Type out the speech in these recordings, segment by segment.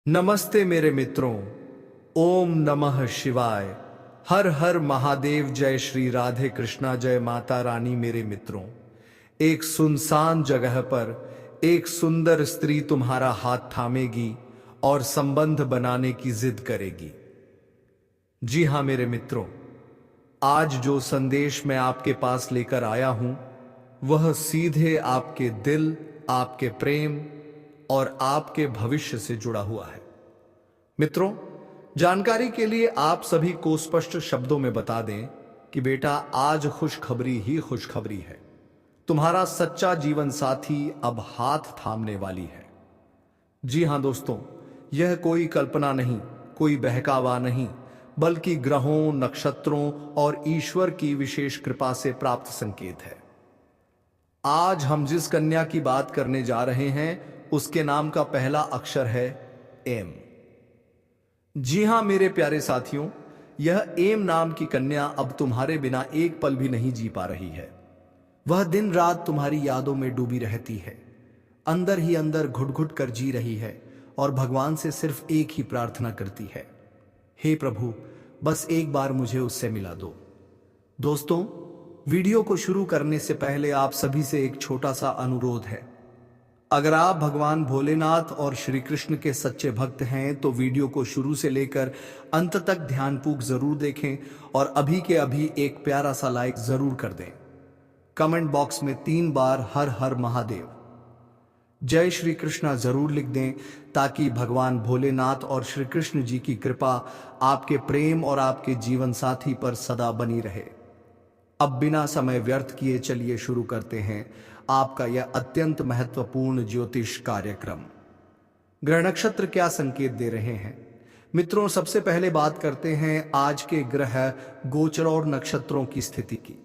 नमस्ते मेरे मित्रों। ओम नमः शिवाय। हर हर महादेव। जय श्री राधे कृष्णा। जय माता रानी। मेरे मित्रों, एक सुनसान जगह पर एक सुंदर स्त्री तुम्हारा हाथ थामेगी और संबंध बनाने की जिद करेगी। जी हां मेरे मित्रों, आज जो संदेश मैं आपके पास लेकर आया हूं वह सीधे आपके दिल, आपके प्रेम और आपके भविष्य से जुड़ा हुआ है। मित्रों, जानकारी के लिए आप सभी को स्पष्ट शब्दों में बता दें कि बेटा, आज खुशखबरी ही खुशखबरी है। तुम्हारा सच्चा जीवन साथी अब हाथ थामने वाली है। जी हां दोस्तों, यह कोई कल्पना नहीं, कोई बहकावा नहीं, बल्कि ग्रहों, नक्षत्रों और ईश्वर की विशेष कृपा से प्राप्त संकेत है। आज हम जिस कन्या की बात करने जा रहे हैं उसके नाम का पहला अक्षर है एम। जी हां मेरे प्यारे साथियों, यह एम नाम की कन्या अब तुम्हारे बिना एक पल भी नहीं जी पा रही है। वह दिन रात तुम्हारी यादों में डूबी रहती है, अंदर ही अंदर घुट घुट कर जी रही है और भगवान से सिर्फ एक ही प्रार्थना करती है, हे प्रभु, बस एक बार मुझे उससे मिला दो। दोस्तों, वीडियो को शुरू करने से पहले आप सभी से एक छोटा सा अनुरोध है। अगर आप भगवान भोलेनाथ और श्री कृष्ण के सच्चे भक्त हैं तो वीडियो को शुरू से लेकर अंत तक ध्यानपूर्वक जरूर देखें और अभी के अभी एक प्यारा सा लाइक जरूर कर दें। कमेंट बॉक्स में 3 बार हर हर महादेव, जय श्री कृष्णा जरूर लिख दें ताकि भगवान भोलेनाथ और श्री कृष्ण जी की कृपा आपके प्रेम और आपके जीवन साथी पर सदा बनी रहे। अब बिना समय व्यर्थ किए चलिए शुरू करते हैं आपका यह अत्यंत महत्वपूर्ण ज्योतिष कार्यक्रम। ग्रह नक्षत्र क्या संकेत दे रहे हैं? मित्रों, सबसे पहले बात करते हैं आज के ग्रह गोचर और नक्षत्रों की स्थिति की।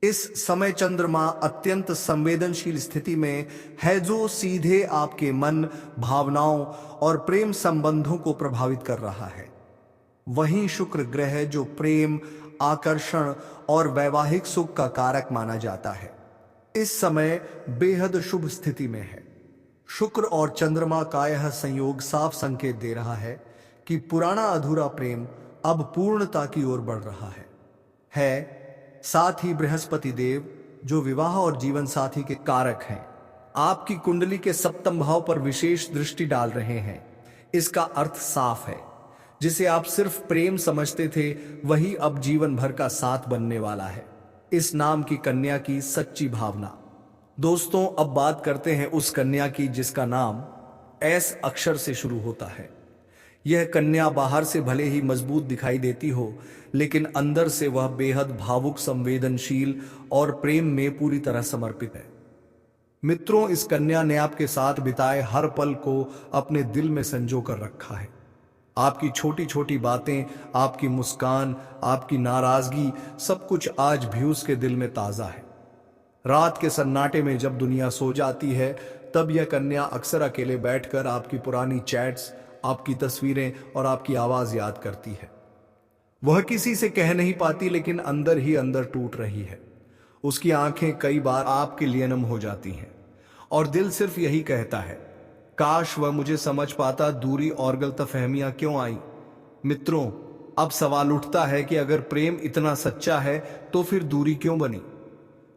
इस समय चंद्रमा अत्यंत संवेदनशील स्थिति में है जो सीधे आपके मन, भावनाओं और प्रेम संबंधों को प्रभावित कर रहा है। वहीं शुक्र ग्रह जो प्रेम, आकर्षण और वैवाहिक सुख का कारक माना जाता है, इस समय बेहद शुभ स्थिति में है। शुक्र और चंद्रमा का यह संयोग साफ संकेत दे रहा है कि पुराना अधूरा प्रेम अब पूर्णता की ओर बढ़ रहा है। साथ ही बृहस्पति देव जो विवाह और जीवन साथी के कारक हैं, आपकी कुंडली के सप्तम भाव पर विशेष दृष्टि डाल रहे हैं। इसका अर्थ साफ है, जिसे आप सिर्फ प्रेम समझते थे वही अब जीवन भर का साथ बनने वाला है। इस नाम की कन्या की सच्ची भावना। दोस्तों, अब बात करते हैं उस कन्या की जिसका नाम एस अक्षर से शुरू होता है। यह कन्या बाहर से भले ही मजबूत दिखाई देती हो, लेकिन अंदर से वह बेहद भावुक, संवेदनशील और प्रेम में पूरी तरह समर्पित है। मित्रों, इस कन्या ने आपके साथ बिताए हर पल को अपने दिल में संजो कर रखा है। आपकी छोटी छोटी बातें, आपकी मुस्कान, आपकी नाराजगी, सब कुछ आज भी उसके दिल में ताजा है। रात के सन्नाटे में जब दुनिया सो जाती है, तब यह कन्या अक्सर अकेले बैठकर आपकी पुरानी चैट्स, आपकी तस्वीरें और आपकी आवाज याद करती है। वह किसी से कह नहीं पाती, लेकिन अंदर ही अंदर टूट रही है। उसकी आंखें कई बार आपके लिए नम हो जाती हैं और दिल सिर्फ यही कहता है, काश वह मुझे समझ पाता, दूरी और गलतफहमियां क्यों आई। मित्रों, अब सवाल उठता है कि अगर प्रेम इतना सच्चा है तो फिर दूरी क्यों बनी?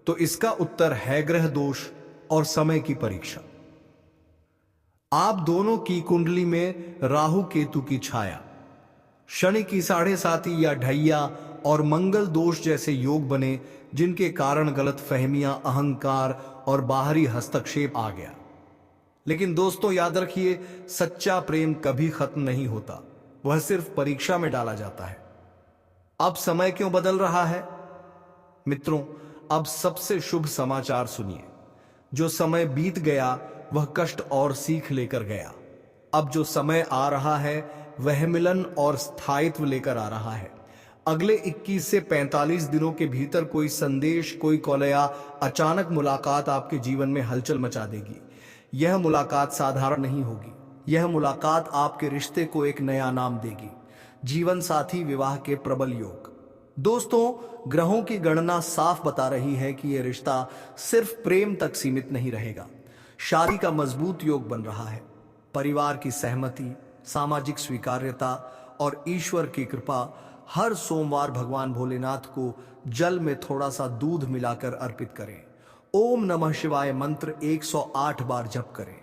तो इसका उत्तर है ग्रह दोष और समय की परीक्षा। आप दोनों की कुंडली में राहु केतु की छाया, शनि की 7.5 या ढैया और मंगल दोष जैसे योग बने, जिनके कारण गलतफहमियां, अहंकार और बाहरी हस्तक्षेप आ गया। लेकिन दोस्तों, याद रखिए, सच्चा प्रेम कभी खत्म नहीं होता, वह सिर्फ परीक्षा में डाला जाता है। अब समय क्यों बदल रहा है? मित्रों, अब सबसे शुभ समाचार सुनिए। जो समय बीत गया वह कष्ट और सीख लेकर गया। अब जो समय आ रहा है वह मिलन और स्थायित्व लेकर आ रहा है। अगले 21 से 45 दिनों के भीतर कोई संदेश, कोई कॉल या अचानक मुलाकात आपके जीवन में हलचल मचा देगी। यह मुलाकात साधारण नहीं होगी। यह मुलाकात आपके रिश्ते को एक नया नाम देगी। जीवन साथी, विवाह के प्रबल योग। दोस्तों, ग्रहों की गणना साफ बता रही है कि यह रिश्ता सिर्फ प्रेम तक सीमित नहीं रहेगा। शादी का मजबूत योग बन रहा है। परिवार की सहमति, सामाजिक स्वीकार्यता और ईश्वर की कृपा। हर सोमवार भगवान भोलेनाथ को जल में थोड़ा सा दूध मिलाकर अर्पित करें। ओम नमः शिवाय मंत्र 108 बार जप करें।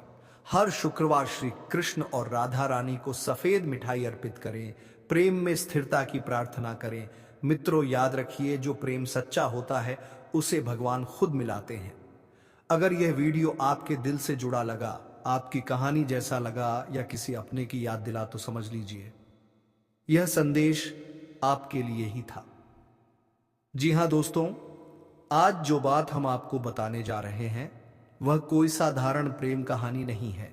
हर शुक्रवार श्री कृष्ण और राधा रानी को सफेद मिठाई अर्पित करें। प्रेम में स्थिरता की प्रार्थना करें। मित्रों, याद रखिए, जो प्रेम सच्चा होता है उसे भगवान खुद मिलाते हैं। अगर यह वीडियो आपके दिल से जुड़ा लगा, आपकी कहानी जैसा लगा या किसी अपने की याद दिला, तो समझ लीजिए यह संदेश आपके लिए ही था। जी हां दोस्तों, आज जो बात हम आपको बताने जा रहे हैं वह कोई साधारण प्रेम कहानी नहीं है।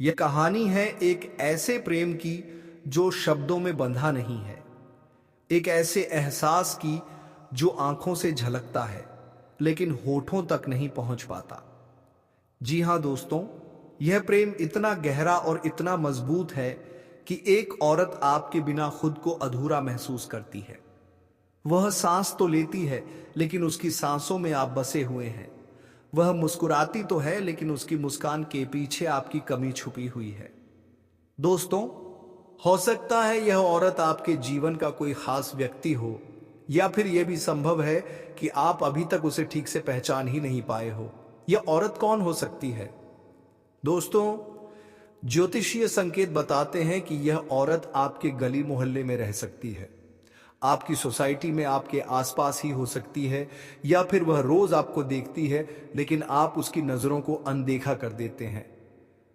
यह कहानी है एक ऐसे प्रेम की जो शब्दों में बंधा नहीं है, एक ऐसे एहसास की जो आंखों से झलकता है लेकिन होठों तक नहीं पहुंच पाता। जी हां दोस्तों, यह प्रेम इतना गहरा और इतना मजबूत है कि एक औरत आपके बिना खुद को अधूरा महसूस करती है। वह सांस तो लेती है लेकिन उसकी सांसों में आप बसे हुए हैं। वह मुस्कुराती तो है लेकिन उसकी मुस्कान के पीछे आपकी कमी छुपी हुई है। दोस्तों, हो सकता है यह औरत आपके जीवन का कोई खास व्यक्ति हो, या फिर यह भी संभव है कि आप अभी तक उसे ठीक से पहचान ही नहीं पाए हो। यह औरत कौन हो सकती है? दोस्तों, ज्योतिषीय संकेत बताते हैं कि यह औरत आपके गली मोहल्ले में रह सकती है, आपकी सोसाइटी में आपके आसपास ही हो सकती है, या फिर वह रोज आपको देखती है लेकिन आप उसकी नजरों को अनदेखा कर देते हैं।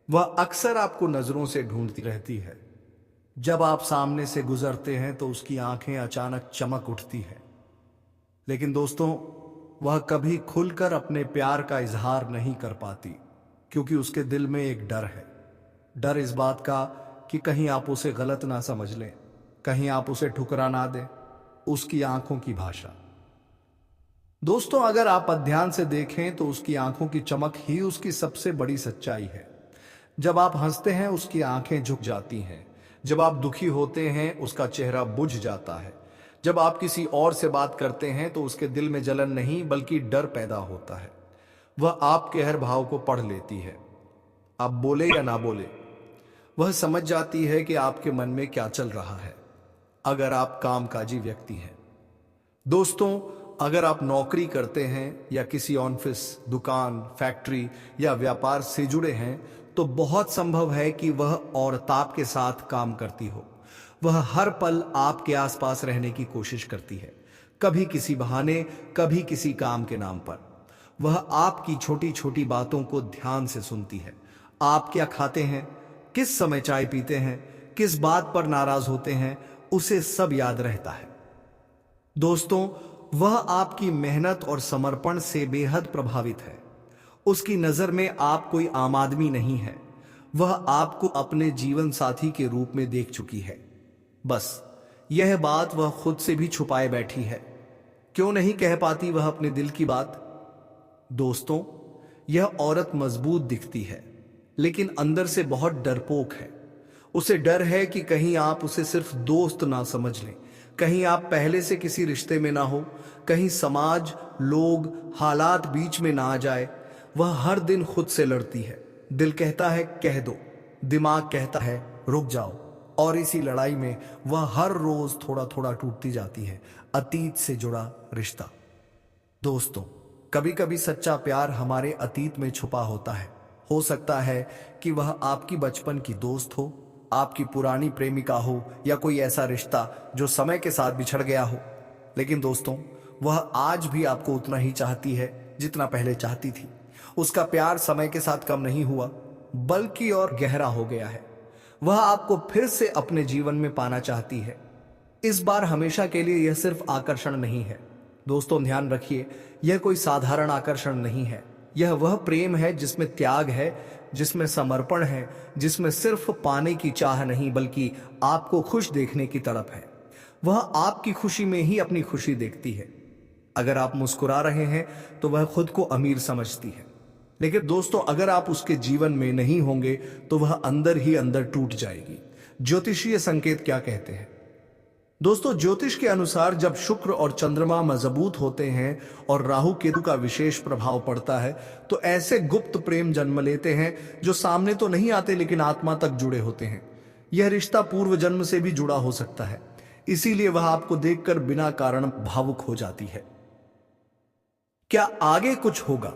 वह अक्सर आपको नजरों से ढूंढती रहती है। जब आप सामने से गुजरते हैं तो उसकी आंखें अचानक चमक उठती है, लेकिन दोस्तों, वह कभी खुलकर अपने प्यार का इजहार नहीं कर पाती, क्योंकि उसके दिल में एक डर है। डर इस बात का कि कहीं आप उसे गलत ना समझ लें, कहीं आप उसे ठुकरा ना दें। उसकी आंखों की भाषा। दोस्तों, अगर आप ध्यान से देखें तो उसकी आंखों की चमक ही उसकी सबसे बड़ी सच्चाई है। जब आप हंसते हैं उसकी आंखें झुक जाती हैं। जब आप दुखी होते हैं उसका चेहरा बुझ जाता है। जब आप किसी और से बात करते हैं तो उसके दिल में जलन नहीं बल्कि डर पैदा होता है। वह आपके हर भाव को पढ़ लेती है। आप बोले या ना बोले, वह समझ जाती है कि आपके मन में क्या चल रहा है। अगर आप कामकाजी व्यक्ति हैं, दोस्तों, अगर आप नौकरी करते हैं या किसी ऑफिस, दुकान, फैक्ट्री या व्यापार से जुड़े हैं, तो बहुत संभव है कि वह औरत आपके साथ काम करती हो। वह हर पल आपके आसपास रहने की कोशिश करती है, कभी किसी बहाने, कभी किसी काम के नाम पर। वह आपकी छोटी छोटी बातों को ध्यान से सुनती है। आप क्या खाते हैं, किस समय चाय पीते हैं, किस बात पर नाराज होते हैं, उसे सब याद रहता है। दोस्तों, वह आपकी मेहनत और समर्पण से बेहद प्रभावित है। उसकी नजर में आप कोई आम आदमी नहीं है। वह आपको अपने जीवन साथी के रूप में देख चुकी है। बस यह बात वह खुद से भी छुपाए बैठी है। क्यों नहीं कह पाती वह अपने दिल की बात? दोस्तों, यह औरत मजबूत दिखती है लेकिन अंदर से बहुत डरपोक है। उसे डर है कि कहीं आप उसे सिर्फ दोस्त ना समझ लें, कहीं आप पहले से किसी रिश्ते में ना हो, कहीं समाज, लोग, हालात बीच में ना आ जाए। वह हर दिन खुद से लड़ती है। दिल कहता है कह दो, दिमाग कहता है रुक जाओ, और इसी लड़ाई में वह हर रोज थोड़ा थोड़ा टूटती जाती है अतीत से जुड़ा रिश्ता। दोस्तों, कभी कभी सच्चा प्यार हमारे अतीत में छुपा होता है। हो सकता है कि वह आपकी बचपन की दोस्त हो, आपकी पुरानी प्रेमिका हो, या कोई ऐसा रिश्ता जो समय के साथ बिछड़ गया हो। लेकिन दोस्तों, वह आज भी आपको उतना ही चाहती है जितना पहले चाहती थी। उसका प्यार समय के साथ कम नहीं हुआ बल्कि और गहरा हो गया है। वह आपको फिर से अपने जीवन में पाना चाहती है। इस बार हमेशा के लिए। यह सिर्फ आकर्षण नहीं है। दोस्तों, ध्यान रखिए, यह कोई साधारण आकर्षण नहीं है। यह वह प्रेम है जिसमें त्याग है, जिसमें समर्पण है, जिसमें सिर्फ पाने की चाह नहीं बल्कि आपको खुश देखने की तड़प है। वह आपकी खुशी में ही अपनी खुशी देखती है। अगर आप मुस्कुरा रहे हैं तो वह खुद को अमीर समझती है। लेकिन दोस्तों, अगर आप उसके जीवन में नहीं होंगे तो वह अंदर ही अंदर टूट जाएगी। ज्योतिषीय संकेत क्या कहते हैं? दोस्तों, ज्योतिष के अनुसार जब शुक्र और चंद्रमा मजबूत होते हैं और राहु केतु का विशेष प्रभाव पड़ता है तो ऐसे गुप्त प्रेम जन्म लेते हैं जो सामने तो नहीं आते लेकिन आत्मा तक जुड़े होते हैं। यह रिश्ता पूर्व जन्म से भी जुड़ा हो सकता है, इसीलिए वह आपको देखकर बिना कारण भावुक हो जाती है। क्या आगे कुछ होगा?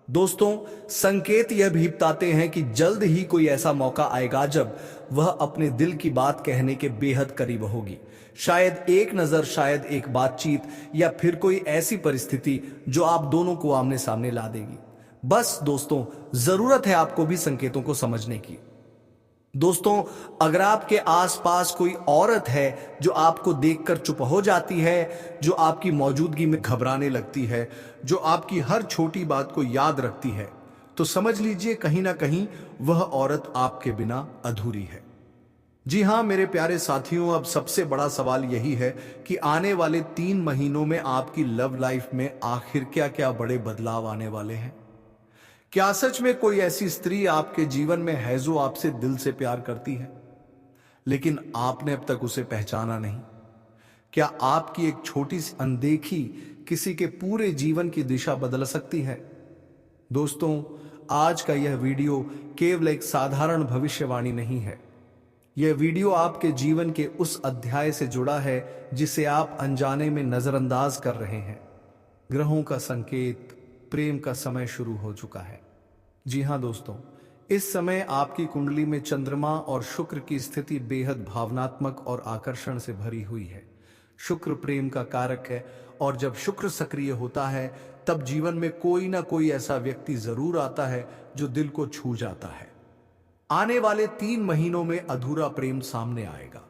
दोस्तों, संकेत यह भी बताते हैं कि जल्द ही कोई ऐसा मौका आएगा जब वह अपने दिल की बात कहने के बेहद करीब होगी। शायद एक नजर, शायद एक बातचीत, या फिर कोई ऐसी परिस्थिति जो आप दोनों को आमने सामने ला देगी। बस दोस्तों, जरूरत है आपको भी संकेतों को समझने की। दोस्तों, अगर आपके आसपास कोई औरत है जो आपको देखकर चुप हो जाती है, जो आपकी मौजूदगी में घबराने लगती है, जो आपकी हर छोटी बात को याद रखती है, तो समझ लीजिए कहीं ना कहीं वह औरत आपके बिना अधूरी है। जी हां मेरे प्यारे साथियों, अब सबसे बड़ा सवाल यही है कि आने वाले 3 महीनों में आपकी लव लाइफ में आखिर क्या क्या बड़े बदलाव आने वाले हैं। क्या सच में कोई ऐसी स्त्री आपके जीवन में है जो आपसे दिल से प्यार करती है, लेकिन आपने अब तक उसे पहचाना नहीं? क्या आपकी एक छोटी सी अनदेखी किसी के पूरे जीवन की दिशा बदल सकती है? दोस्तों, आज का यह वीडियो केवल एक साधारण भविष्यवाणी नहीं है। यह वीडियो आपके जीवन के उस अध्याय से जुड़ा है जिसे आप अनजाने में नजरअंदाज कर रहे हैं। ग्रहों का संकेत, प्रेम का समय शुरू हो चुका है। जी हां दोस्तों, इस समय आपकी कुंडली में चंद्रमा और शुक्र की स्थिति बेहद भावनात्मक और आकर्षण से भरी हुई है। शुक्र प्रेम का कारक है, और जब शुक्र सक्रिय होता है तब जीवन में कोई ना कोई ऐसा व्यक्ति जरूर आता है जो दिल को छू जाता है। आने वाले 3 महीनों में अधूरा प्रेम सामने आएगा,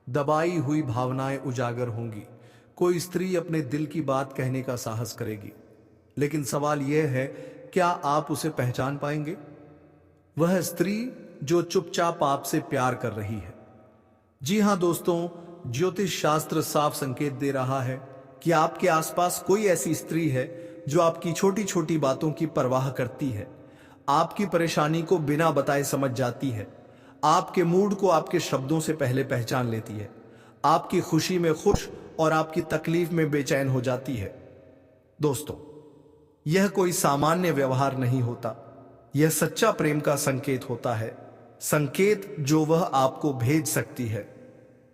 दबाई हुई भावनाएं उजागर होंगी, कोई स्त्री अपने दिल की बात कहने का साहस करेगी। लेकिन सवाल यह है, क्या आप उसे पहचान पाएंगे? वह स्त्री जो चुपचाप आपसे प्यार कर रही है। जी हां दोस्तों, ज्योतिष शास्त्र साफ संकेत दे रहा है कि आपके आसपास कोई ऐसी स्त्री है जो आपकी छोटी छोटी बातों की परवाह करती है, आपकी परेशानी को बिना बताए समझ जाती है, आपके मूड को आपके शब्दों से पहले पहचान लेती है, आपकी खुशी में खुश और आपकी तकलीफ में बेचैन हो जाती है। दोस्तों, यह कोई सामान्य व्यवहार नहीं होता, यह सच्चा प्रेम का संकेत होता है, संकेत जो वह आपको भेज सकती है।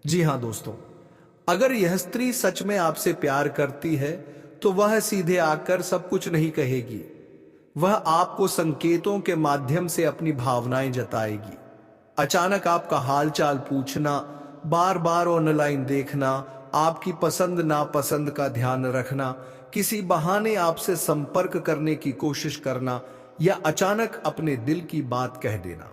जी हां दोस्तों, अगर यह स्त्री सच में आपसे प्यार करती है तो वह सीधे आकर सब कुछ नहीं कहेगी, वह आपको संकेतों के माध्यम से अपनी भावनाएं जताएगी। अचानक आपका हालचाल पूछना, बार बार ऑनलाइन देखना, आपकी पसंद नापसंद का ध्यान रखना, किसी बहाने आपसे संपर्क करने की कोशिश करना, या अचानक अपने दिल की बात कह देना।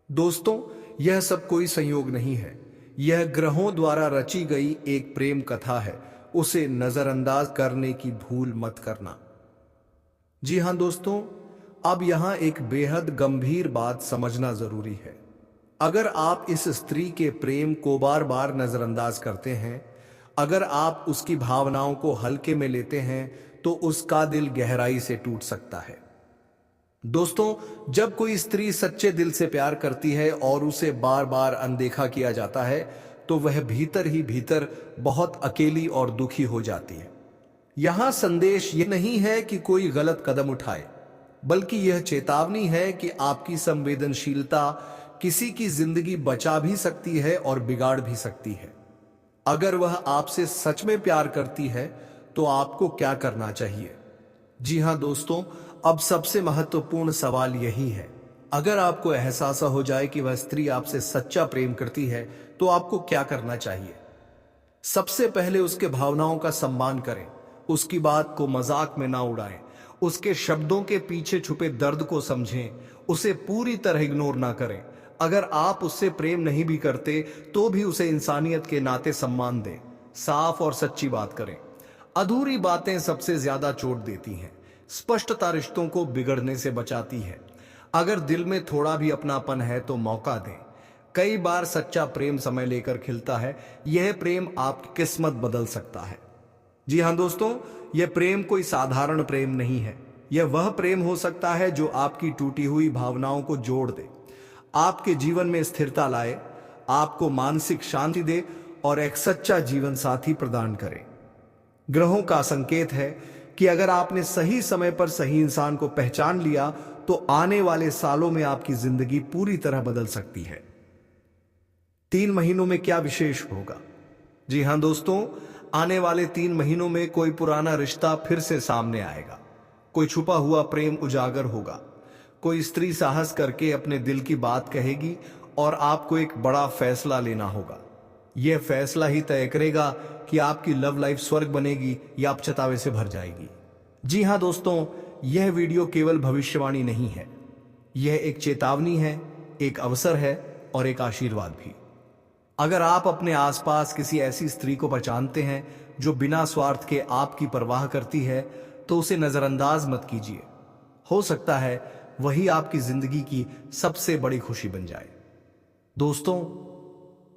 दोस्तों, यह सब कोई संयोग नहीं है, यह ग्रहों द्वारा रची गई एक प्रेम कथा है। उसे नजरअंदाज करने की भूल मत करना। जी हां दोस्तों, अब यहां एक बेहद गंभीर बात समझना जरूरी है। अगर आप इस स्त्री के प्रेम को बार बार नजरअंदाज करते हैं, अगर आप उसकी भावनाओं को हल्के में लेते हैं, तो उसका दिल गहराई से टूट सकता है। दोस्तों, जब कोई स्त्री सच्चे दिल से प्यार करती है और उसे बार बार अनदेखा किया जाता है, तो वह भीतर ही भीतर बहुत अकेली और दुखी हो जाती है। यहां संदेश ये नहीं है कि कोई गलत कदम उठाए, बल्कि यह चेतावनी है कि आपकी संवेदनशीलता किसी की जिंदगी बचा भी सकती है और बिगाड़ भी सकती है। अगर वह आपसे सच में प्यार करती है तो आपको क्या करना चाहिए? जी हां दोस्तों, अब सबसे महत्वपूर्ण सवाल यही है। अगर आपको एहसास हो जाए कि वह स्त्री आपसे सच्चा प्रेम करती है, तो आपको क्या करना चाहिए? सबसे पहले उसके भावनाओं का सम्मान करें, उसकी बात को मजाक में ना उड़ाएं, उसके शब्दों के पीछे छुपे दर्द को समझें, उसे पूरी तरह इग्नोर ना करें। अगर आप उससे प्रेम नहीं भी करते तो भी उसे इंसानियत के नाते सम्मान दें, साफ और सच्ची बात करें। अधूरी बातें सबसे ज्यादा चोट देती हैं, स्पष्टता रिश्तों को बिगड़ने से बचाती है। अगर दिल में थोड़ा भी अपनापन है तो मौका दें। कई बार सच्चा प्रेम समय लेकर खिलता है, यह प्रेम आपकी किस्मत बदल सकता है। जी हां दोस्तों, यह प्रेम कोई साधारण प्रेम नहीं है, यह वह प्रेम हो सकता है जो आपकी टूटी हुई भावनाओं को जोड़ दे, आपके जीवन में स्थिरता लाए, आपको मानसिक शांति दे और एक सच्चा जीवन साथी प्रदान करे। ग्रहों का संकेत है कि अगर आपने सही समय पर सही इंसान को पहचान लिया तो आने वाले सालों में आपकी जिंदगी पूरी तरह बदल सकती है। 3 महीनों में क्या विशेष होगा? जी हाँ दोस्तों, आने वाले 3 महीनों में कोई पुराना रिश्ता फिर से सामने आएगा, कोई छुपा हुआ प्रेम उजागर होगा, कोई स्त्री साहस करके अपने दिल की बात कहेगी और आपको एक बड़ा फैसला लेना होगा। यह फैसला ही तय करेगा कि आपकी लव लाइफ स्वर्ग बनेगी या पछतावे से भर जाएगी। जी हाँ दोस्तों, यह वीडियो केवल भविष्यवाणी नहीं है, यह एक चेतावनी है, एक अवसर है और एक आशीर्वाद भी। अगर आप अपने आसपास किसी ऐसी स्त्री को पहचानते हैं जो बिना स्वार्थ के आपकी परवाह करती है, तो उसे नजरअंदाज मत कीजिए। हो सकता है वही आपकी जिंदगी की सबसे बड़ी खुशी बन जाए। दोस्तों,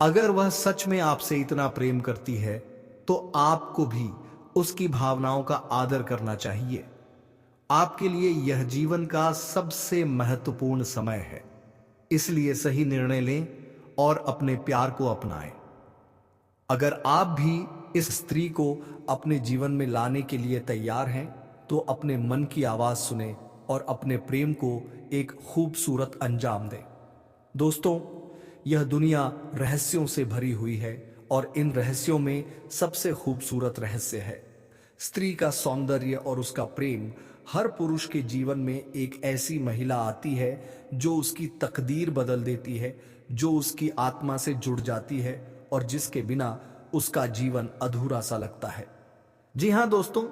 अगर वह सच में आपसे इतना प्रेम करती है तो आपको भी उसकी भावनाओं का आदर करना चाहिए। आपके लिए यह जीवन का सबसे महत्वपूर्ण समय है, इसलिए सही निर्णय लें और अपने प्यार को अपनाएं। अगर आप भी इस स्त्री को अपने जीवन में लाने के लिए तैयार हैं, तो अपने मन की आवाज सुने और अपने प्रेम को एक खूबसूरत अंजाम दें। दोस्तों, यह दुनिया रहस्यों से भरी हुई है और इन रहस्यों में सबसे खूबसूरत रहस्य है स्त्री का सौंदर्य और उसका प्रेम। हर पुरुष के जीवन में एक ऐसी महिला आती है जो उसकी तकदीर बदल देती है, जो उसकी आत्मा से जुड़ जाती है और जिसके बिना उसका जीवन अधूरा सा लगता है। जी हाँ दोस्तों,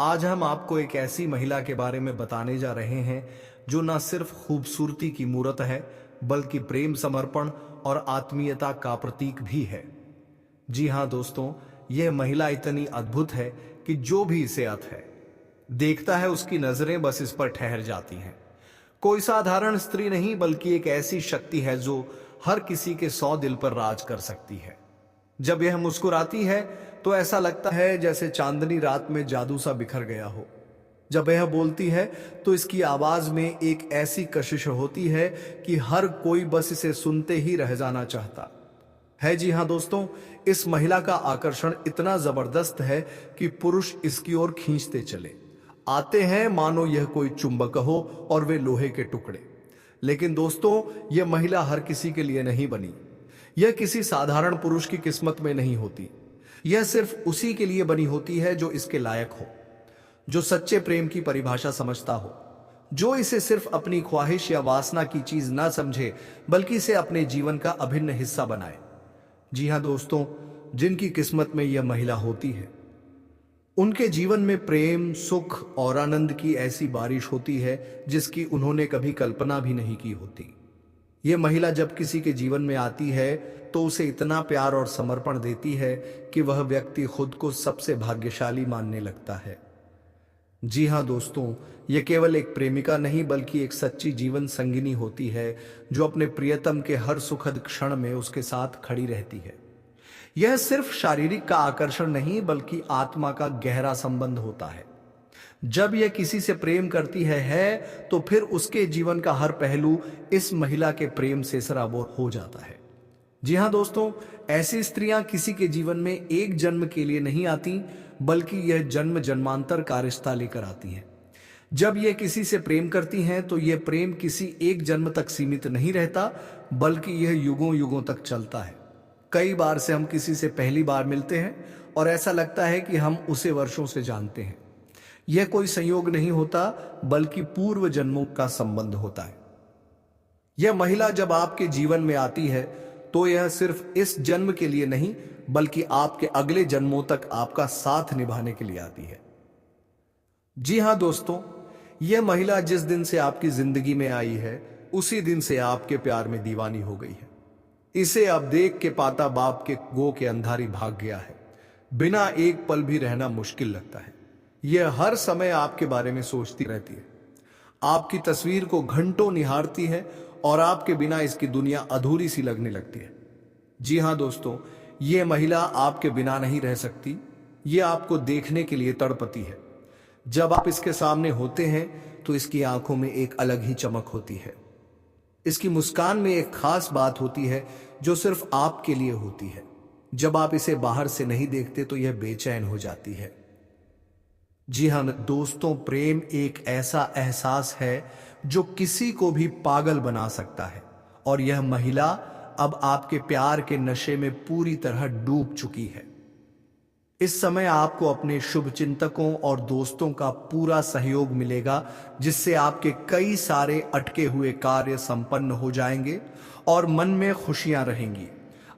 आज हम आपको एक ऐसी महिला के बारे में बताने जा रहे हैं जो न सिर्फ खूबसूरती की मूरत है, बल्कि प्रेम, समर्पण और आत्मीयता का प्रतीक भी है। जी हाँ दोस्तों, यह महिला इतनी अद्भुत है कि जो भी इसे देखता है उसकी नजरें बस इस पर ठहर जाती हैं। कोई साधारण स्त्री नहीं, बल्कि एक ऐसी शक्ति है जो हर किसी के 100 दिल पर राज कर सकती है। जब यह मुस्कुराती है तो ऐसा लगता है जैसे चांदनी रात में जादू सा बिखर गया हो। जब यह बोलती है तो इसकी आवाज में एक ऐसी कशिश होती है कि हर कोई बस इसे सुनते ही रह जाना चाहता है। जी हाँ दोस्तों, इस महिला का आकर्षण इतना जबरदस्त है कि पुरुष इसकी ओर खींचते चले आते हैं, मानो यह कोई चुंबक हो और वे लोहे के टुकड़े। लेकिन दोस्तों, यह महिला हर किसी के लिए नहीं बनी। यह किसी साधारण पुरुष की किस्मत में नहीं होती। यह सिर्फ उसी के लिए बनी होती है जो इसके लायक हो, जो सच्चे प्रेम की परिभाषा समझता हो, जो इसे सिर्फ अपनी ख्वाहिश या वासना की चीज ना समझे, बल्कि इसे अपने जीवन का अभिन्न हिस्सा बनाए। जी हाँ दोस्तों, जिनकी किस्मत में यह महिला होती है, उनके जीवन में प्रेम, सुख और आनंद की ऐसी बारिश होती है जिसकी उन्होंने कभी कल्पना भी नहीं की होती। यह महिला जब किसी के जीवन में आती है तो उसे इतना प्यार और समर्पण देती है कि वह व्यक्ति खुद को सबसे भाग्यशाली मानने लगता है। जी हाँ दोस्तों, यह केवल एक प्रेमिका नहीं, बल्कि एक सच्ची जीवन संगिनी होती है जो अपने प्रियतम के हर सुखद क्षण में उसके साथ खड़ी रहती है। यह सिर्फ शारीरिक का आकर्षण नहीं, बल्कि आत्मा का गहरा संबंध होता है। जब यह किसी से प्रेम करती है तो फिर उसके जीवन का हर पहलू इस महिला के प्रेम से सराबोर हो जाता है। जी हाँ दोस्तों, ऐसी स्त्रियां किसी के जीवन में एक जन्म के लिए नहीं आती, बल्कि यह जन्म जन्मांतर का रिश्ता लेकर आती हैं। जब यह किसी से प्रेम करती हैं तो यह प्रेम किसी एक जन्म तक सीमित नहीं रहता, बल्कि यह युगों युगों तक चलता है। कई बार से हम किसी से पहली बार मिलते हैं और ऐसा लगता है कि हम उसे वर्षों से जानते हैं। यह कोई संयोग नहीं होता, बल्कि पूर्व जन्मों का संबंध होता है। यह महिला जब आपके जीवन में आती है तो यह सिर्फ इस जन्म के लिए नहीं, बल्कि आपके अगले जन्मों तक आपका साथ निभाने के लिए आती है। जी हाँ दोस्तों, यह महिला जिस दिन से आपकी जिंदगी में आई है, उसी दिन से आपके प्यार में दीवानी हो गई है। इसे अब देख के पाता बाप के गो के अंधारी भाग गया है। बिना एक पल भी रहना मुश्किल लगता है। यह हर समय आपके बारे में सोचती रहती है, आपकी तस्वीर को घंटों निहारती है और आपके बिना इसकी दुनिया अधूरी सी लगने लगती है। जी हाँ दोस्तों, यह महिला आपके बिना नहीं रह सकती। यह आपको देखने के लिए तड़पती है। जब आप इसके सामने होते हैं तो इसकी आंखों में एक अलग ही चमक होती है। इसकी मुस्कान में एक खास बात होती है जो सिर्फ आपके लिए होती है। जब आप इसे बाहर से नहीं देखते तो यह बेचैन हो जाती है। जी हाँ दोस्तों, प्रेम एक ऐसा एहसास है जो किसी को भी पागल बना सकता है, और यह महिला अब आपके प्यार के नशे में पूरी तरह डूब चुकी है। इस समय आपको अपने शुभ चिंतकों और दोस्तों का पूरा सहयोग मिलेगा, जिससे आपके कई सारे अटके हुए कार्य संपन्न हो जाएंगे और मन में खुशियां रहेंगी।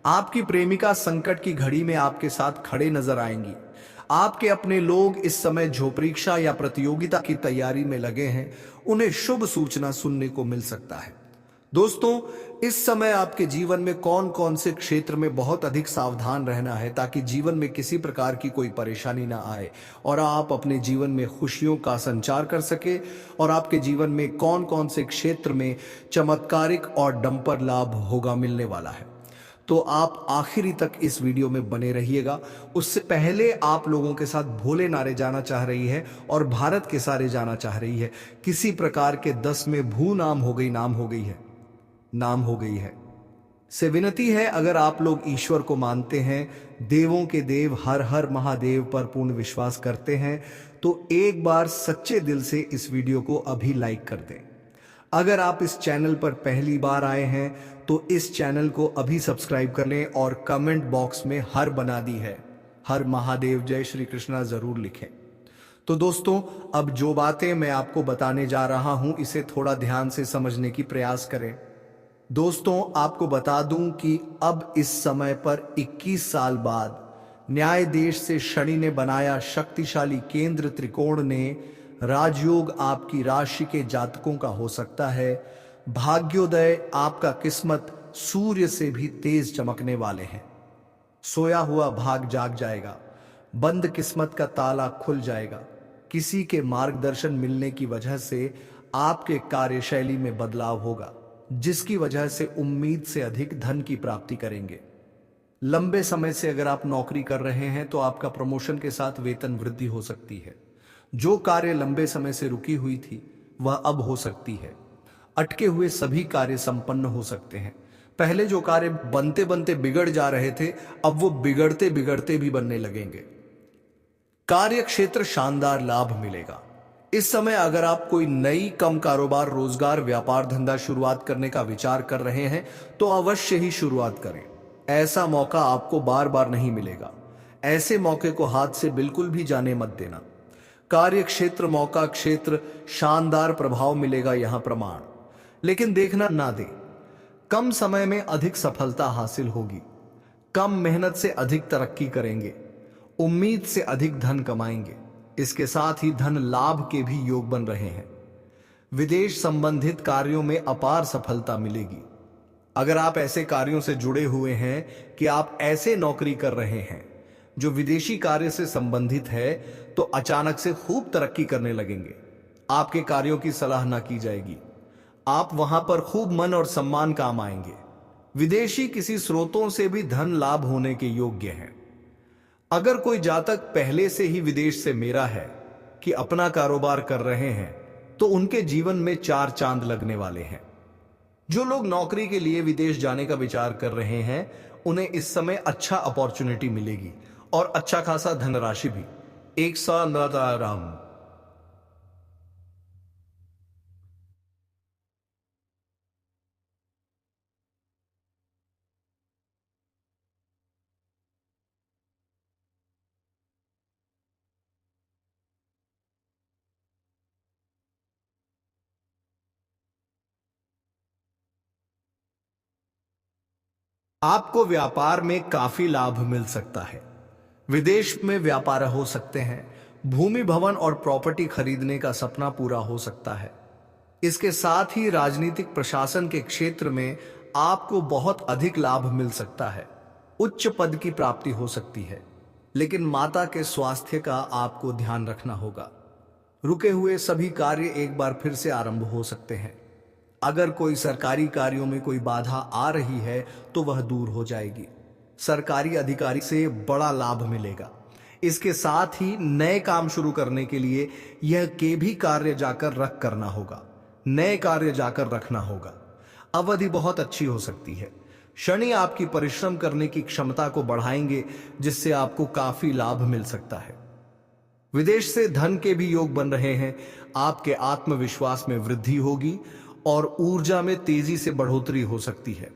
आपकी प्रेमिका संकट की घड़ी में आपके साथ खड़े नजर आएंगी। आपके अपने लोग इस समय जो परीक्षा या प्रतियोगिता की तैयारी में लगे हैं, उन्हें शुभ सूचना सुनने को मिल सकता है। दोस्तों, इस समय आपके जीवन में कौन कौन से क्षेत्र में बहुत अधिक सावधान रहना है, ताकि जीवन में किसी प्रकार की कोई परेशानी ना आए और आप अपने जीवन में खुशियों का संचार कर सके, और आपके जीवन में कौन कौन से क्षेत्र में चमत्कारिक और डंपर लाभ होगा मिलने वाला है। तो आप आखिरी तक इस वीडियो में बने रहिएगा। उससे पहले आप लोगों के साथ भोले नारे जाना चाह रही है और भारत के सारे जाना चाह रही है। किसी प्रकार के 10 में भू नाम हो गई, नाम हो गई है से विनती है, अगर आप लोग ईश्वर को मानते हैं, देवों के देव हर हर महादेव पर पूर्ण विश्वास करते हैं, तो एक बार सच्चे दिल से इस वीडियो को अभी लाइक कर दें। अगर आप इस चैनल पर पहली बार आए हैं तो इस चैनल को अभी सब्सक्राइब कर लें और कमेंट बॉक्स में हर बना दी है, हर महादेव जय श्री कृष्णा जरूर लिखें। तो दोस्तों, अब जो बातें मैं आपको बताने जा रहा हूं, इसे थोड़ा ध्यान से समझने की प्रयास करें। दोस्तों, आपको बता दूं कि अब इस समय पर 21 साल बाद न्याय देश से शनि ने बनाया शक्तिशाली केंद्र त्रिकोण ने राजयोग आपकी राशि के जातकों का हो सकता है। भाग्योदय आपका किस्मत सूर्य से भी तेज चमकने वाले हैं। सोया हुआ भाग जाग जाएगा, बंद किस्मत का ताला खुल जाएगा। किसी के मार्गदर्शन मिलने की वजह से आपके कार्यशैली में बदलाव होगा, जिसकी वजह से उम्मीद से अधिक धन की प्राप्ति करेंगे। लंबे समय से अगर आप नौकरी कर रहे हैं तो आपका प्रमोशन के साथ वेतन वृद्धि हो सकती है। जो कार्य लंबे समय से रुकी हुई थी वह अब हो सकती है। अटके हुए सभी कार्य संपन्न हो सकते हैं। पहले जो कार्य बनते बनते बिगड़ जा रहे थे, अब वो बिगड़ते बिगड़ते भी बनने लगेंगे। कार्य क्षेत्र शानदार लाभ मिलेगा। इस समय अगर आप कोई नई कम कारोबार, रोजगार, व्यापार, धंधा शुरुआत करने का विचार कर रहे हैं तो अवश्य ही शुरुआत करें। ऐसा मौका आपको बार बार नहीं मिलेगा। ऐसे मौके को हाथ से बिल्कुल भी जाने मत देना। कार्य क्षेत्र, मौका क्षेत्र, शानदार प्रभाव मिलेगा यहां प्रमाण। लेकिन देखना ना दे, कम समय में अधिक सफलता हासिल होगी। कम मेहनत से अधिक तरक्की करेंगे। उम्मीद से अधिक धन कमाएंगे। इसके साथ ही धन लाभ के भी योग बन रहे हैं। विदेश संबंधित कार्यों में अपार सफलता मिलेगी। अगर आप ऐसे कार्यों से जुड़े हुए हैं कि आप ऐसे नौकरी कर रहे हैं जो विदेशी कार्य से संबंधित है, तो अचानक से खूब तरक्की करने लगेंगे। आपके कार्यों की सलाह ना की जाएगी। आप वहां पर खूब मन और सम्मान काम आएंगे। विदेशी किसी स्रोतों से भी धन लाभ होने के योग्य हैं। अगर कोई जातक पहले से ही विदेश से मेरा है कि अपना कारोबार कर रहे हैं, तो उनके जीवन में 4 चांद लगने वाले हैं। जो लोग नौकरी के लिए विदेश जाने का विचार कर रहे हैं, उन्हें इस समय अच्छा अपॉर्चुनिटी मिलेगी और अच्छा खासा धनराशि भी। एक साल राम। आपको व्यापार में काफी लाभ मिल सकता है। विदेश में व्यापार हो सकते हैं। भूमि, भवन और प्रॉपर्टी खरीदने का सपना पूरा हो सकता है। इसके साथ ही राजनीतिक प्रशासन के क्षेत्र में आपको बहुत अधिक लाभ मिल सकता है। उच्च पद की प्राप्ति हो सकती है। लेकिन माता के स्वास्थ्य का आपको ध्यान रखना होगा। रुके हुए सभी कार्य एक बार फिर से आरंभ हो सकते हैं। अगर कोई सरकारी कार्यों में कोई बाधा आ रही है तो वह दूर हो जाएगी। सरकारी अधिकारी से बड़ा लाभ मिलेगा। इसके साथ ही नए काम शुरू करने के लिए यह के भी कार्य जाकर रख करना होगा। नए कार्य जाकर रखना होगा। अवधि बहुत अच्छी हो सकती है। शनि आपकी परिश्रम करने की क्षमता को बढ़ाएंगे, जिससे आपको काफी लाभ मिल सकता है। विदेश से धन के भी योग बन रहे हैं। आपके आत्मविश्वास में वृद्धि होगी और ऊर्जा में तेजी से बढ़ोतरी हो सकती है।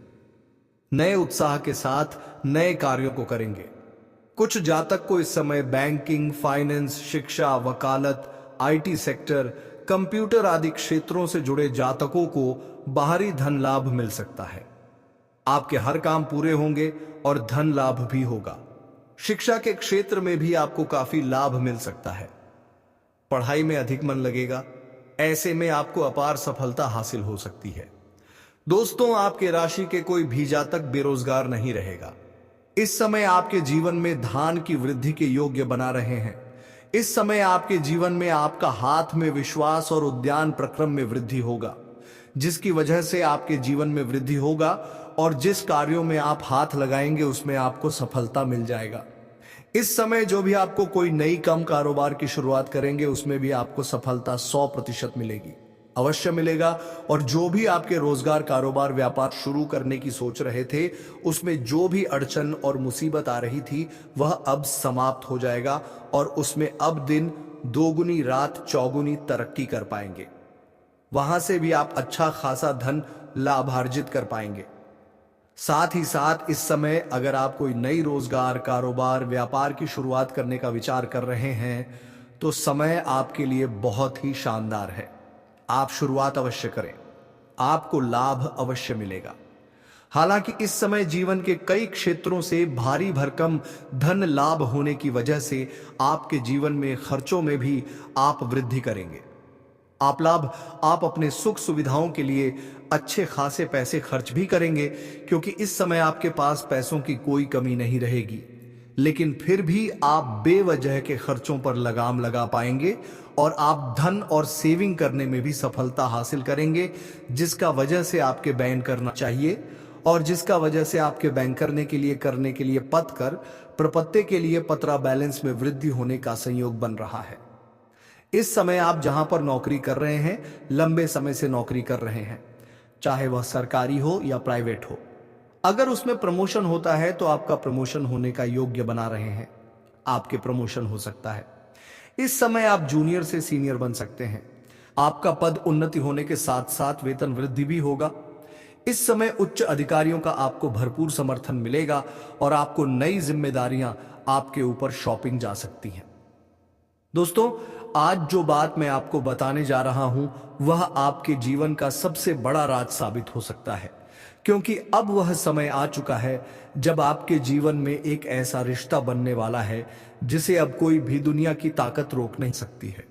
नए उत्साह के साथ नए कार्यों को करेंगे। कुछ जातक को इस समय बैंकिंग, फाइनेंस, शिक्षा, वकालत, आईटी सेक्टर, कंप्यूटर आदि क्षेत्रों से जुड़े जातकों को बाहरी धन लाभ मिल सकता है। आपके हर काम पूरे होंगे और धन लाभ भी होगा। शिक्षा के क्षेत्र में भी आपको काफी लाभ मिल सकता है। पढ़ाई में अधिक मन लगेगा, ऐसे में आपको अपार सफलता हासिल हो सकती है। दोस्तों, आपके राशि के कोई भी जातक बेरोजगार नहीं रहेगा। इस समय आपके जीवन में धान की वृद्धि के योग्य बना रहे हैं। इस समय आपके जीवन में आपका हाथ में विश्वास और उद्यान प्रक्रम में वृद्धि होगा, जिसकी वजह से आपके जीवन में वृद्धि होगा और जिस कार्यों में आप हाथ लगाएंगे उसमें आपको सफलता मिल जाएगा। इस समय जो भी आपको कोई नई कम कारोबार की शुरुआत करेंगे उसमें भी आपको सफलता 100% मिलेगी, अवश्य मिलेगा। और जो भी आपके रोजगार, कारोबार, व्यापार शुरू करने की सोच रहे थे, उसमें जो भी अड़चन और मुसीबत आ रही थी वह अब समाप्त हो जाएगा और उसमें अब दिन दोगुनी रात चौगुनी तरक्की कर पाएंगे। वहां से भी आप अच्छा खासा धन लाभार्जित कर पाएंगे। साथ ही साथ इस समय अगर आप कोई नई रोजगार, कारोबार, व्यापार की शुरुआत करने का विचार कर रहे हैं तो समय आपके लिए बहुत ही शानदार है। आप शुरुआत अवश्य करें, आपको लाभ अवश्य मिलेगा। हालांकि इस समय जीवन के कई क्षेत्रों से भारी भरकम धन लाभ होने की वजह से आपके जीवन में खर्चों में भी आप वृद्धि करेंगे। आप अपने सुख सुविधाओं के लिए अच्छे खासे पैसे खर्च भी करेंगे, क्योंकि इस समय आपके पास पैसों की कोई कमी नहीं रहेगी। लेकिन फिर भी आप बेवजह के खर्चों पर लगाम लगा पाएंगे और आप धन और सेविंग करने में भी सफलता हासिल करेंगे, जिसका वजह से आपके बैंक करना चाहिए और जिसका वजह से आपके बैंक करने के लिए पत कर प्रपत्ति के लिए पत्रा बैलेंस में वृद्धि होने का संयोग बन रहा है। इस समय आप जहां पर नौकरी कर रहे हैं, लंबे समय से नौकरी कर रहे हैं, चाहे वह सरकारी हो या प्राइवेट हो, अगर उसमें प्रमोशन होता है तो आपका प्रमोशन होने का योग्य बना रहे हैं, आपके प्रमोशन हो सकता है। इस समय आप जूनियर से सीनियर बन सकते हैं। आपका पद उन्नति होने के साथ साथ वेतन वृद्धि भी होगा। इस समय उच्च अधिकारियों का आपको भरपूर समर्थन मिलेगा और आपको नई जिम्मेदारियां आपके ऊपर शॉपिंग जा सकती हैं। दोस्तों, आज जो बात मैं आपको बताने जा रहा हूं वह आपके जीवन का सबसे बड़ा राज साबित हो सकता है, क्योंकि अब वह समय आ चुका है जब आपके जीवन में एक ऐसा रिश्ता बनने वाला है जिसे अब कोई भी दुनिया की ताकत रोक नहीं सकती है।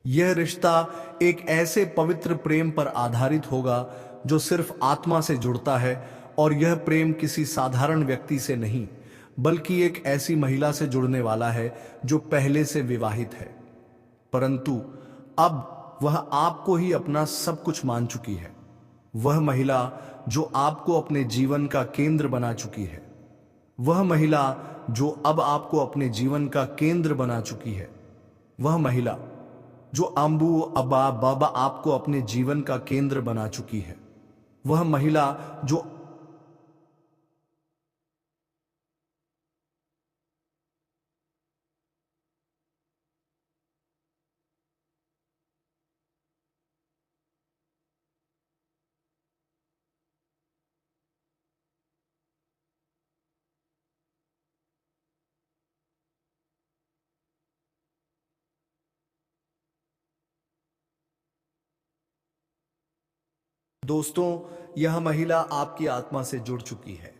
यह रिश्ता एक ऐसे पवित्र प्रेम पर आधारित होगा जो सिर्फ आत्मा से जुड़ता है, और यह प्रेम किसी साधारण व्यक्ति से नहीं बल्कि एक ऐसी महिला से जुड़ने वाला है जो पहले से विवाहित है, परंतु अब वह आपको ही अपना सब कुछ मान चुकी है। वह महिला जो आपको अपने जीवन का केंद्र बना चुकी है, वह महिला जो अब आपको अपने जीवन का केंद्र बना चुकी है, वह महिला जो अम्बू अब्बा बाबा आपको अपने जीवन का केंद्र बना चुकी है, वह महिला जो दोस्तों, यह महिला आपकी आत्मा से जुड़ चुकी है।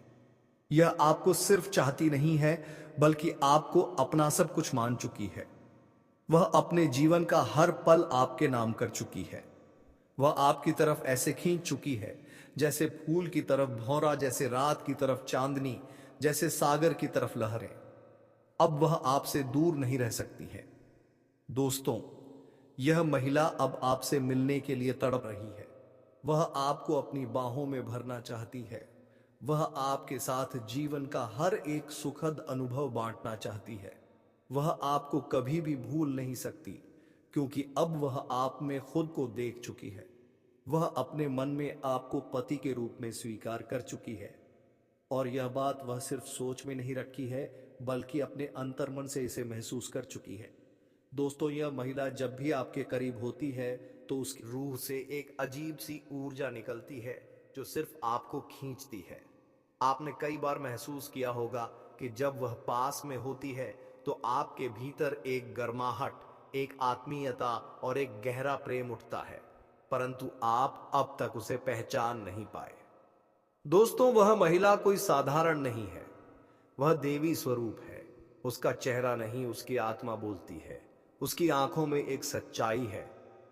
यह आपको सिर्फ चाहती नहीं है बल्कि आपको अपना सब कुछ मान चुकी है। वह अपने जीवन का हर पल आपके नाम कर चुकी है। वह आपकी तरफ ऐसे खींच चुकी है जैसे फूल की तरफ भौरा, जैसे रात की तरफ चांदनी, जैसे सागर की तरफ लहरें। अब वह आपसे दूर नहीं रह सकती है। दोस्तों, यह महिला अब आपसे मिलने के लिए तड़प रही है। वह आपको अपनी बाहों में भरना चाहती है। वह आपके साथ जीवन का हर एक सुखद अनुभव बांटना चाहती है। वह आपको कभी भी भूल नहीं सकती, क्योंकि अब वह आप में खुद को देख चुकी है। वह अपने मन में आपको पति के रूप में स्वीकार कर चुकी है, और यह बात वह सिर्फ सोच में नहीं रखी है बल्कि अपने अंतर्मन से इसे महसूस कर चुकी है। दोस्तों, यह महिला जब भी आपके करीब होती है तो उसकी रूह से एक अजीब सी ऊर्जा निकलती है जो सिर्फ आपको खींचती है। आपने कई बार महसूस किया होगा कि जब वह पास में होती है तो आपके भीतर एक गर्माहट, एक आत्मीयता और एक गहरा प्रेम उठता है, परंतु आप अब तक उसे पहचान नहीं पाए। दोस्तों, वह महिला कोई साधारण नहीं है, वह देवी स्वरूप है। उसका चेहरा नहीं, उसकी आत्मा बोलती है। उसकी आंखों में एक सच्चाई है,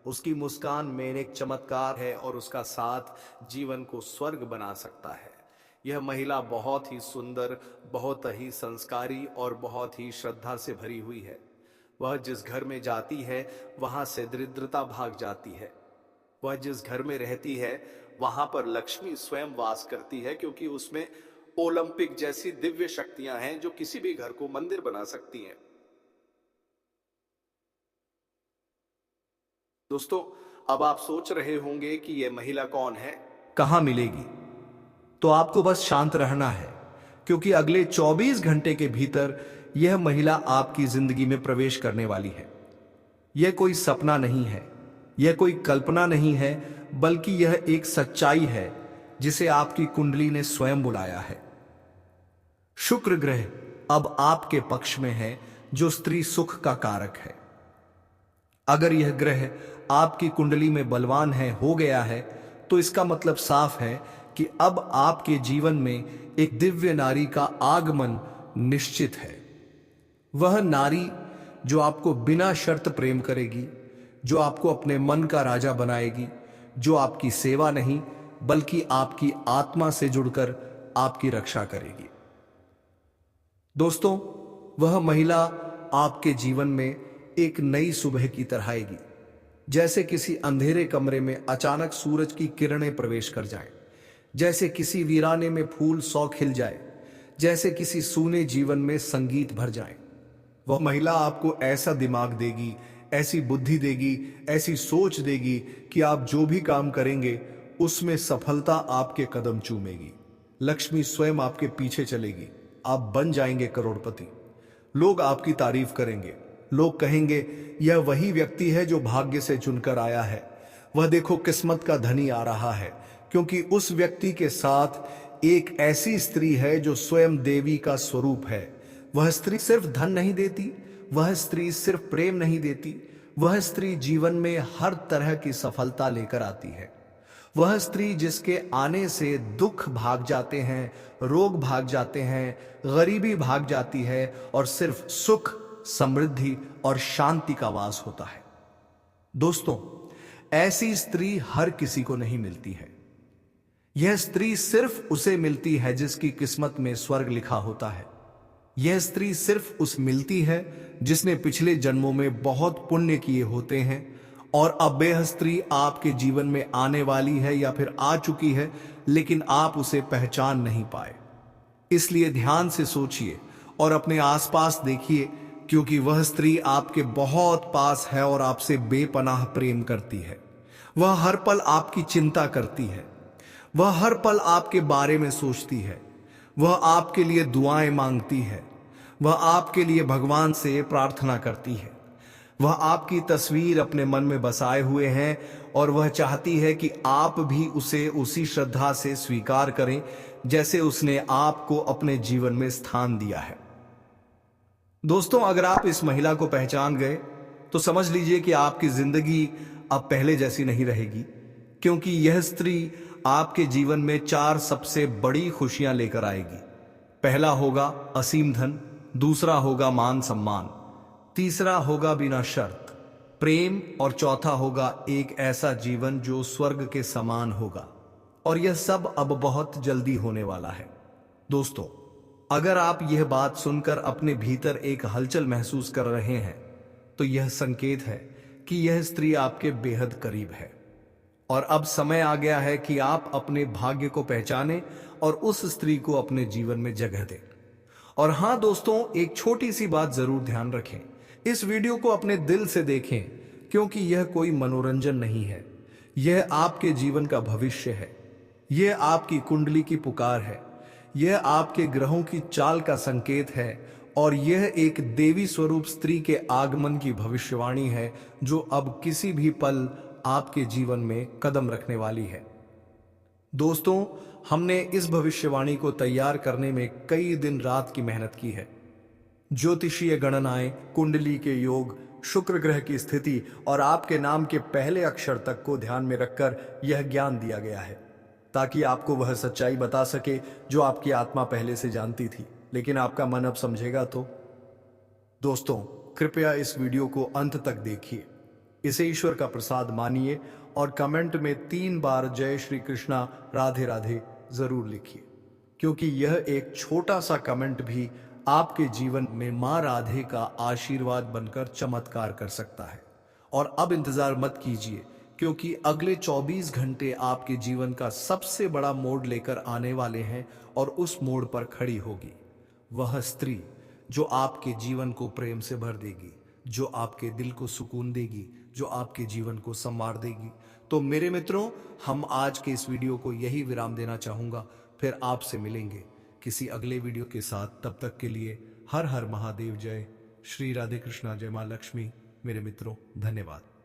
उसकी मुस्कान में एक चमत्कार है और उसका साथ जीवन को स्वर्ग बना सकता है। यह महिला बहुत ही सुंदर, बहुत ही संस्कारी और बहुत ही श्रद्धा से भरी हुई है। वह जिस घर में जाती है वहां से दरिद्रता भाग जाती है। वह जिस घर में रहती है वहां पर लक्ष्मी स्वयं वास करती है, क्योंकि उसमें ओलंपिक जैसी दिव्य शक्तियां हैं जो किसी भी घर को मंदिर बना सकती हैं। दोस्तों, अब आप सोच रहे होंगे कि यह महिला कौन है, कहां मिलेगी? तो आपको बस शांत रहना है, क्योंकि अगले 24 घंटे के भीतर यह महिला आपकी जिंदगी में प्रवेश करने वाली है। यह कोई सपना नहीं है, यह कोई कल्पना नहीं है, बल्कि यह एक सच्चाई है जिसे आपकी कुंडली ने स्वयं बुलाया है। शुक्र ग्रह अब आपके पक्ष में है, जो स्त्री सुख का कारक है। अगर यह ग्रह आपकी कुंडली में बलवान है, हो गया है, तो इसका मतलब साफ है कि अब आपके जीवन में एक दिव्य नारी का आगमन निश्चित है। वह नारी जो आपको बिना शर्त प्रेम करेगी, जो आपको अपने मन का राजा बनाएगी, जो आपकी सेवा नहीं बल्कि आपकी आत्मा से जुड़कर आपकी रक्षा करेगी। दोस्तों, वह महिला आपके जीवन में एक नई सुबह की तरह आएगी, जैसे किसी अंधेरे कमरे में अचानक सूरज की किरणें प्रवेश कर जाएं, जैसे किसी वीराने में फूल 100 खिल जाए, जैसे किसी सूने जीवन में संगीत भर जाए। वह महिला आपको ऐसा दिमाग देगी, ऐसी बुद्धि देगी, ऐसी सोच देगी कि आप जो भी काम करेंगे उसमें सफलता आपके कदम चूमेगी। लक्ष्मी स्वयं आपके पीछे चलेगी, आप बन जाएंगे करोड़पति। लोग आपकी तारीफ करेंगे, लोग कहेंगे यह वही व्यक्ति है जो भाग्य से चुनकर आया है। वह देखो किस्मत का धनी आ रहा है, क्योंकि उस व्यक्ति के साथ एक ऐसी स्त्री है जो स्वयं देवी का स्वरूप है। वह स्त्री सिर्फ धन नहीं देती, वह स्त्री सिर्फ प्रेम नहीं देती, वह स्त्री जीवन में हर तरह की सफलता लेकर आती है। वह स्त्री जिसके आने से दुख भाग जाते हैं, रोग भाग जाते हैं, गरीबी भाग जाती है और सिर्फ सुख, समृद्धि और शांति का वास होता है। दोस्तों, ऐसी स्त्री हर किसी को नहीं मिलती है। यह स्त्री सिर्फ उसे मिलती है जिसकी किस्मत में स्वर्ग लिखा होता है। यह स्त्री सिर्फ उस मिलती है जिसने पिछले जन्मों में बहुत पुण्य किए होते हैं, और अब यह स्त्री आपके जीवन में आने वाली है या फिर आ चुकी है, लेकिन आप उसे पहचान नहीं पाए। इसलिए ध्यान से सोचिए और अपने आसपास देखिए, क्योंकि वह स्त्री आपके बहुत पास है और आपसे बेपनाह प्रेम करती है। वह हर पल आपकी चिंता करती है, वह हर पल आपके बारे में सोचती है, वह आपके लिए दुआएं मांगती है, वह आपके लिए भगवान से प्रार्थना करती है। वह आपकी तस्वीर अपने मन में बसाए हुए हैं और वह चाहती है कि आप भी उसे उसी श्रद्धा से स्वीकार करें जैसे उसने आपको अपने जीवन में स्थान दिया है। दोस्तों, अगर आप इस महिला को पहचान गए तो समझ लीजिए कि आपकी जिंदगी अब पहले जैसी नहीं रहेगी, क्योंकि यह स्त्री आपके जीवन में 4 सबसे बड़ी खुशियां लेकर आएगी। पहला होगा असीम धन, दूसरा होगा मान सम्मान, तीसरा होगा बिना शर्त प्रेम, और चौथा होगा एक ऐसा जीवन जो स्वर्ग के समान होगा। और यह सब अब बहुत जल्दी होने वाला है। दोस्तों, अगर आप यह बात सुनकर अपने भीतर एक हलचल महसूस कर रहे हैं, तो यह संकेत है कि यह स्त्री आपके बेहद करीब है और अब समय आ गया है कि आप अपने भाग्य को पहचानें और उस स्त्री को अपने जीवन में जगह दें। और हां दोस्तों, एक छोटी सी बात जरूर ध्यान रखें, इस वीडियो को अपने दिल से देखें, क्योंकि यह कोई मनोरंजन नहीं है, यह आपके जीवन का भविष्य है, यह आपकी कुंडली की पुकार है, यह आपके ग्रहों की चाल का संकेत है और यह एक देवी स्वरूप स्त्री के आगमन की भविष्यवाणी है जो अब किसी भी पल आपके जीवन में कदम रखने वाली है। दोस्तों, हमने इस भविष्यवाणी को तैयार करने में कई दिन रात की मेहनत की है। ज्योतिषीय गणनाएं, कुंडली के योग, शुक्र ग्रह की स्थिति और आपके नाम के पहले अक्षर तक को ध्यान में रखकर यह ज्ञान दिया गया है, ताकि आपको वह सच्चाई बता सके जो आपकी आत्मा पहले से जानती थी, लेकिन आपका मन अब समझेगा तो। दोस्तों, कृपया इस वीडियो को अंत तक देखिए, इसे ईश्वर का प्रसाद मानिए और कमेंट में 3 बार जय श्री कृष्णा राधे राधे जरूर लिखिए, क्योंकि यह एक छोटा सा कमेंट भी आपके जीवन में मां राधे का आशीर्वाद बनकर चमत्कार कर सकता है। और अब इंतजार मत कीजिए, क्योंकि अगले 24 घंटे आपके जीवन का सबसे बड़ा मोड़ लेकर आने वाले हैं और उस मोड़ पर खड़ी होगी वह स्त्री जो आपके जीवन को प्रेम से भर देगी, जो आपके दिल को सुकून देगी, जो आपके जीवन को संवार देगी। तो मेरे मित्रों, हम आज के इस वीडियो को यही विराम देना चाहूंगा। फिर आपसे मिलेंगे किसी अगले वीडियो के साथ। तब तक के लिए हर हर महादेव, जय श्री राधे कृष्णा, जय मां लक्ष्मी। मेरे मित्रों, धन्यवाद।